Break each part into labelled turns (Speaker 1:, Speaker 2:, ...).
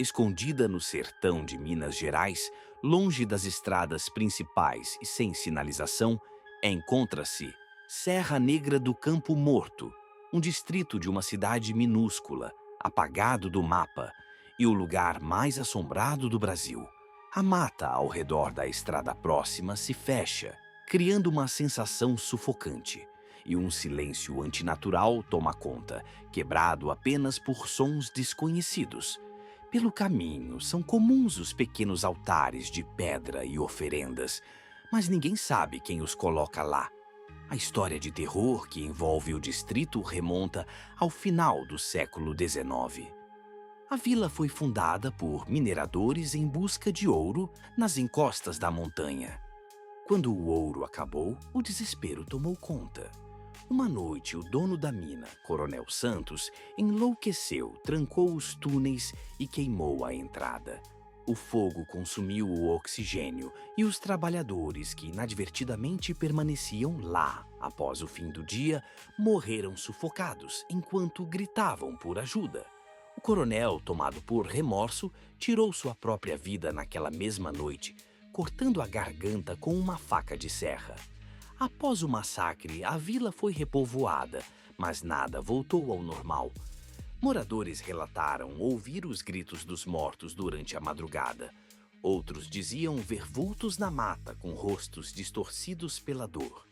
Speaker 1: Escondida no sertão de Minas Gerais, longe das estradas principais e sem sinalização, encontra-se Serra Negra do Campo Morto, um distrito de uma cidade minúscula, apagado do mapa, e o lugar mais assombrado do Brasil. A mata ao redor da estrada próxima se fecha, criando uma sensação sufocante, e um silêncio antinatural toma conta, quebrado apenas por sons desconhecidos. Pelo caminho, são comuns os pequenos altares de pedra e oferendas, mas ninguém sabe quem os coloca lá. A história de terror que envolve o distrito remonta ao final do século XIX. A vila foi fundada por mineradores em busca de ouro nas encostas da montanha. Quando o ouro acabou, o desespero tomou conta. Uma noite, o dono da mina, Coronel Santos, enlouqueceu, trancou os túneis e queimou a entrada. O fogo consumiu o oxigênio e os trabalhadores que inadvertidamente permaneciam lá após o fim do dia morreram sufocados enquanto gritavam por ajuda. O coronel, tomado por remorso, tirou sua própria vida naquela mesma noite, cortando a garganta com uma faca de serra. Após o massacre, a vila foi repovoada, mas nada voltou ao normal. Moradores relataram ouvir os gritos dos mortos durante a madrugada. Outros diziam ver vultos na mata com rostos distorcidos pela dor.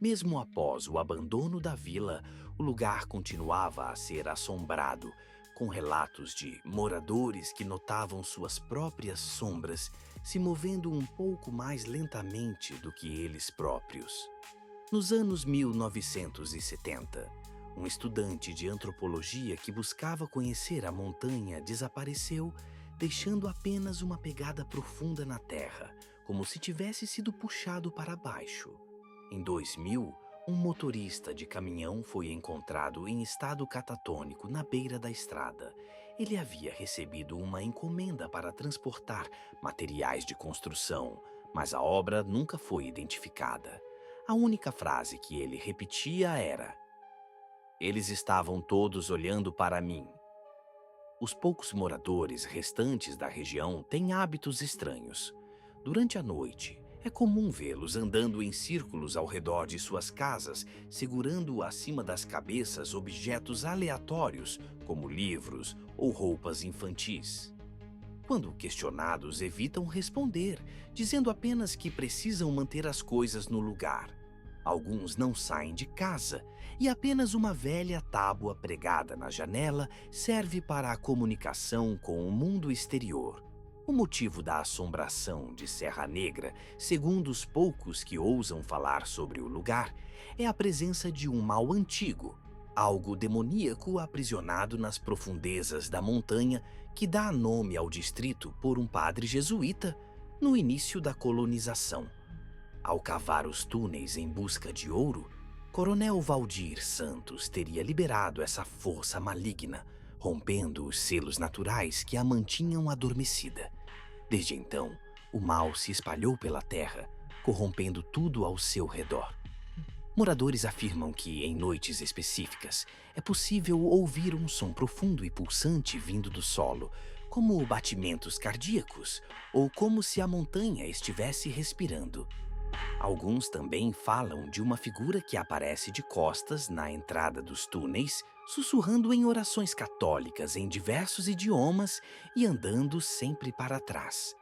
Speaker 1: Mesmo após o abandono da vila, o lugar continuava a ser assombrado, com relatos de moradores que notavam suas próprias sombras se movendo um pouco mais lentamente do que eles próprios. Nos anos 1970, um estudante de antropologia que buscava conhecer a montanha desapareceu, deixando apenas uma pegada profunda na terra, como se tivesse sido puxado para baixo. Em 2000, um motorista de caminhão foi encontrado em estado catatônico na beira da estrada. Ele havia recebido uma encomenda para transportar materiais de construção, mas a obra nunca foi identificada. A única frase que ele repetia era: "Eles estavam todos olhando para mim." Os poucos moradores restantes da região têm hábitos estranhos. Durante a noite, é comum vê-los andando em círculos ao redor de suas casas, segurando acima das cabeças objetos aleatórios, como livros ou roupas infantis. Quando questionados, evitam responder, dizendo apenas que precisam manter as coisas no lugar. Alguns não saem de casa e apenas uma velha tábua pregada na janela serve para a comunicação com o mundo exterior. O motivo da assombração de Serra Negra, segundo os poucos que ousam falar sobre o lugar, é a presença de um mal antigo, algo demoníaco aprisionado nas profundezas da montanha que dá nome ao distrito por um padre jesuíta no início da colonização. Ao cavar os túneis em busca de ouro, Coronel Valdir Santos teria liberado essa força maligna, rompendo os selos naturais que a mantinham adormecida. Desde então, o mal se espalhou pela terra, corrompendo tudo ao seu redor. Moradores afirmam que, em noites específicas, é possível ouvir um som profundo e pulsante vindo do solo, como batimentos cardíacos ou como se a montanha estivesse respirando. Alguns também falam de uma figura que aparece de costas na entrada dos túneis, sussurrando em orações católicas em diversos idiomas e andando sempre para trás.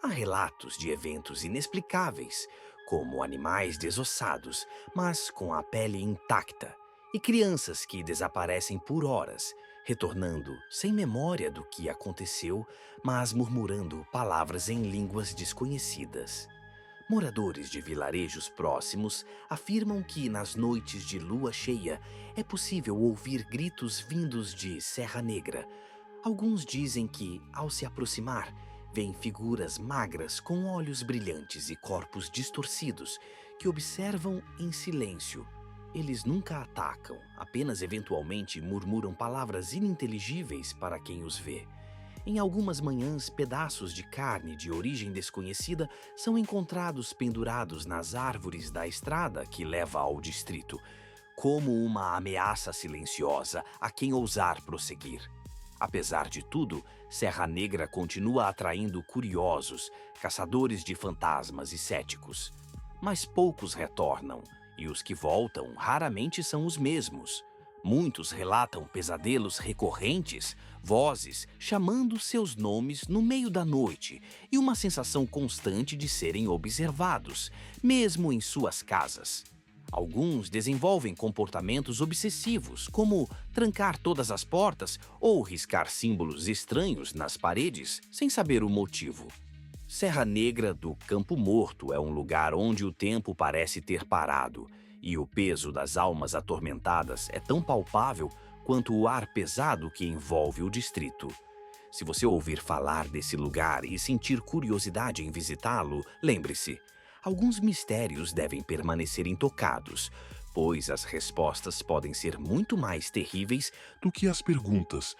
Speaker 1: Há relatos de eventos inexplicáveis, como animais desossados, mas com a pele intacta, e crianças que desaparecem por horas, retornando sem memória do que aconteceu, mas murmurando palavras em línguas desconhecidas. Moradores de vilarejos próximos afirmam que nas noites de lua cheia é possível ouvir gritos vindos de Serra Negra. Alguns dizem que, ao se aproximar, veem figuras magras com olhos brilhantes e corpos distorcidos que observam em silêncio. Eles nunca atacam, apenas eventualmente murmuram palavras ininteligíveis para quem os vê. Em algumas manhãs, pedaços de carne de origem desconhecida são encontrados pendurados nas árvores da estrada que leva ao distrito, como uma ameaça silenciosa a quem ousar prosseguir. Apesar de tudo, Serra Negra continua atraindo curiosos, caçadores de fantasmas e céticos. Mas poucos retornam, e os que voltam raramente são os mesmos. Muitos relatam pesadelos recorrentes, vozes chamando seus nomes no meio da noite e uma sensação constante de serem observados, mesmo em suas casas. Alguns desenvolvem comportamentos obsessivos, como trancar todas as portas ou riscar símbolos estranhos nas paredes sem saber o motivo. Serra Negra do Campo Morto é um lugar onde o tempo parece ter parado, e o peso das almas atormentadas é tão palpável quanto o ar pesado que envolve o distrito. Se você ouvir falar desse lugar e sentir curiosidade em visitá-lo, lembre-se: alguns mistérios devem permanecer intocados, pois as respostas podem ser muito mais terríveis
Speaker 2: Do que as perguntas